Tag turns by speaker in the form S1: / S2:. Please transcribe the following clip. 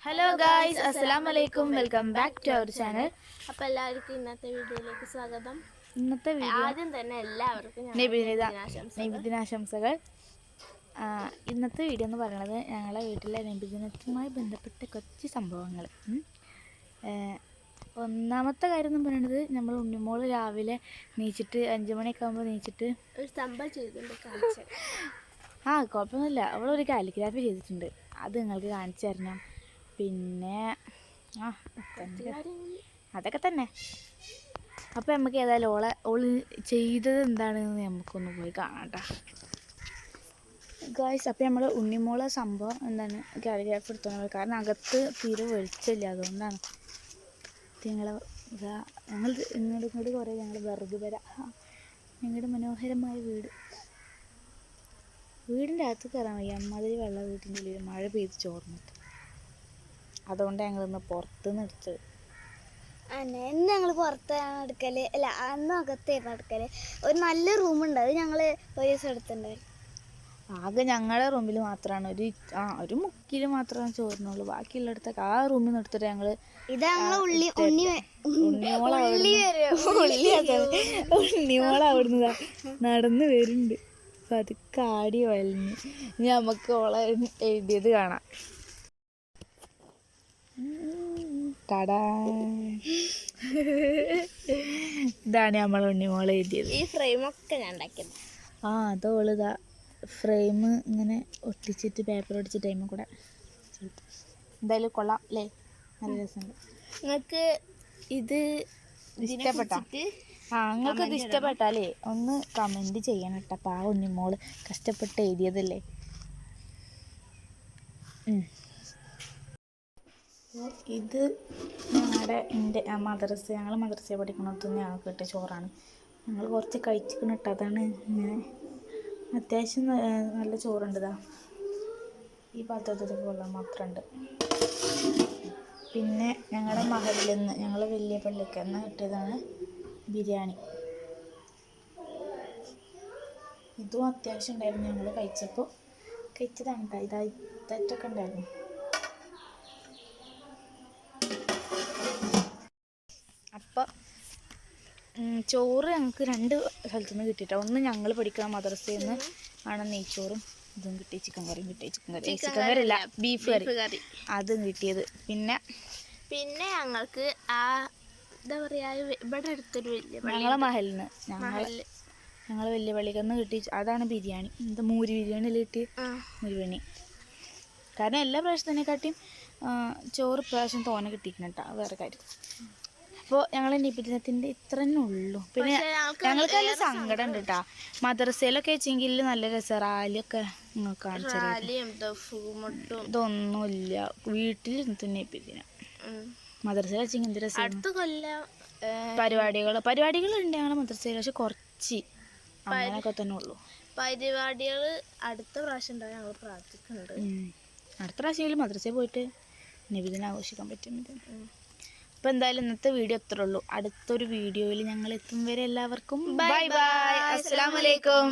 S1: Hello guys, അസ്സലാമു അലൈക്കും. Welcome back to our channel.
S2: അപ്പോൾ എല്ലാവർക്കും ഇന്നത്തെ വീഡിയോയിലേക്ക് സ്വാഗതം.
S1: ഇന്നത്തെ വീഡിയോ
S2: ആദ്യം തന്നെ എല്ലാവർക്കും
S1: നബിദിനാശംസകൾ. ഇന്നത്തെ വീഡിയോ എന്ന് പറയുന്നത് ഞങ്ങളെ വീട്ടിലെ നബിദിനത്തുമായി ബന്ധപ്പെട്ട കുറച്ച് സംഭവങ്ങൾ. ഒന്നാമത്തെ കാര്യം എന്ന് പറയുന്നത്, നമ്മൾ ഉണ്ണിമോള് രാവിലെ നീച്ചിട്ട് 5 മണിയൊക്കെ ആകുമ്പോൾ നീച്ചിട്ട്
S2: ഒരു സംഭവം ചെയ്തിട്ടുണ്ട്.
S1: കുഴപ്പമൊന്നുമില്ല, അവളൊരു കാലിഗ്രാഫി ചെയ്തിട്ടുണ്ട്. അത് നിങ്ങൾക്ക് കാണിച്ചു തരണം. പിന്നെ അതൊക്കെ തന്നെ. അപ്പോൾ നമുക്ക് ഏതായാലും ഓള് ചെയ്തത് എന്താണെന്ന് നമുക്കൊന്ന് പോയി കാണാം കേട്ടോ ഗായ്സ്. അപ്പോൾ നമ്മൾ ഉണ്ണിമോളെ സംഭവം എന്താണ് കാലിഗ്രാഫി എടുത്തോണ്ട്, കാരണം അകത്ത് തീരെ വെളിച്ചമില്ല, അതുകൊണ്ടാണ്. ഞങ്ങൾ ഇങ്ങോട്ട് കുറേ ഞങ്ങൾ വെറുതെ വരാം. ഞങ്ങളുടെ മനോഹരമായ വീടിൻ്റെ അകത്ത് കയറാൻ വയ്യ, അമ്മാതിരി വെള്ളം വീട്ടിൻ്റെ ഉള്ളിൽ മഴ പെയ്ത് ചോർന്നിട്ട്. അതുകൊണ്ട് ഞങ്ങളിന്ന് പുറത്തുനിന്ന് എടുത്തത്.
S2: ഇന്ന് ഞങ്ങൾ പുറത്താണ് എടുക്കല്, അല്ല അന്ന് അകത്തായിരുന്നു എടുക്കല്. ഒരു നല്ല റൂമുണ്ട്, അത് ഞങ്ങൾ ഒരു ദിവസം എടുത്തിട്ടുണ്ടായിരുന്നു.
S1: ആകെ ഞങ്ങളുടെ റൂമിൽ മാത്രമാണ് ഒരു മുക്കിൽ മാത്രമാണ് ചോറിനുള്ളൂ. ബാക്കിയുള്ളിടത്തൊക്കെ ആ റൂമിൽ നിന്ന് എടുത്തിട്ട് ഞങ്ങള് ഉണ്ണിമോള അവിടുന്ന് നടന്ന് വരുന്നുണ്ട്. അപ്പം അത് കാടി വലഞ്ഞ് നമുക്ക് ഓളെ എഴുതിയത് കാണാം. ഇതാണ് നമ്മൾ ഉണ്ണിമോളെ എഴുതിയത്.
S2: ഈ ഫ്രെയിമൊക്കെ ഞാൻ ഉണ്ടാക്കിയത്.
S1: അതോളിതാ ഫ്രെയിം ഇങ്ങനെ ഒട്ടിച്ചിട്ട് പേപ്പർ ഒട്ടിച്ചിട്ട് ടൈമിൽ കൂടെ എന്തായാലും കൊള്ളാം അല്ലേ, നല്ല രസമുണ്ട്.
S2: നിങ്ങൾക്ക് ഇത്
S1: ഇഷ്ടപ്പെട്ടോ? നിങ്ങൾക്ക് ഇത് ഇഷ്ടപ്പെട്ടാലേ ഒന്ന് കമൻറ്റ് ചെയ്യണം കേട്ടോ. അപ്പോൾ ആ ഉണ്ണിമോള് കഷ്ടപ്പെട്ട് എഴുതിയതല്ലേ. ഇത് ഞങ്ങൾ മദ്രസയിൽ പഠിക്കണത് ഞങ്ങൾക്ക് കിട്ടിയ ചോറാണ്. ഞങ്ങൾ കുറച്ച് കഴിച്ചിക്കണം കേട്ടോ, അതാണ് ഇങ്ങനെ. അത്യാവശ്യം നല്ല ചോറുണ്ട്. ഈ പാത്രത്തിൽ കൊള്ളാൻ മാത്രമുണ്ട്. പിന്നെ ഞങ്ങളുടെ മഹലിൽ നിന്ന് ഞങ്ങൾ വലിയ പള്ളിക്ക് എന്ന് കിട്ടിയതാണ് ബിരിയാണി. ഇതും അത്യാവശ്യം ഉണ്ടായിരുന്നു. ഞങ്ങൾ കഴിച്ചതാണ് കേട്ടോ. ഇതായിട്ടൊക്കെ ഉണ്ടായിരുന്നു. അപ്പം ചോറ് ഞങ്ങൾക്ക് 2 സ്ഥലത്തു നിന്ന് കിട്ടിയിട്ടോ. ഒന്ന് ഞങ്ങൾ പഠിക്കുന്ന മദ്രസയിൽ നിന്ന് ആണ് നെയ്ച്ചോറും ഇതും കിട്ടി. ചിക്കൻ കറി അല്ല, ബീഫ് കറി അതും കിട്ടിയത്. പിന്നെ
S2: ഞങ്ങൾക്ക് എന്താ പറയുക, ഇവിടെ അടുത്തൊരു
S1: ഞങ്ങളെ മഹലിൽ നിന്ന് ഞങ്ങൾ വലിയ പള്ളിക്കന്ന് കിട്ടി. അതാണ് ബിരിയാണി. എന്താ മൂരി ബിരിയാണി കിട്ടി. ബിരിയാണി കാരണം എല്ലാ പ്രാവശ്യത്തിനെക്കാട്ടിയും ചോറ് പ്രാവശ്യം തോനെ കിട്ടിക്കണം കേട്ടോ, വേറെ കാര്യം. അപ്പോൾ ഞങ്ങൾ നബിദിനത്തിൻ്റെ ഇത്ര തന്നെ ഉള്ളൂ. പിന്നെ ഞങ്ങൾക്ക് നല്ല സങ്കടം ഉണ്ട് കേട്ടോ. മദ്രസയിലൊക്കെ വെച്ചെങ്കിൽ നല്ല രസം, റാലിയൊക്കെ നിങ്ങൾക്ക് കാണിച്ചു. ഇതൊന്നുമില്ല, വീട്ടിലിരുന്നിട്ട് നബിദിനം. മദ്രസയിൽ വെച്ചെങ്കിൽ എന്ത് രസം. പരിപാടികളുണ്ട് ഞങ്ങളുടെ മദ്രസയിൽ, പക്ഷെ കുറച്ച് അങ്ങനെയൊക്കെ തന്നെ ഉള്ളൂ.
S2: പരിപാടികൾ അടുത്ത പ്രാവശ്യം ഉണ്ടാവും, ഞങ്ങൾ പ്രാർത്ഥിക്കുന്നുണ്ട്.
S1: അടുത്ത പ്രാവശ്യം മദ്രസയിൽ പോയിട്ട് നബിദിനം ആഘോഷിക്കാൻ പറ്റും. അപ്പോൾ എന്തായാലും ഇന്നത്തെ വീഡിയോ അത്രേ ഉള്ളൂ. അടുത്തൊരു വീഡിയോയിൽ ഞങ്ങൾ എത്തും വരെ എല്ലാവർക്കും ബൈ ബൈ, അസ്സലാമു അലൈക്കും.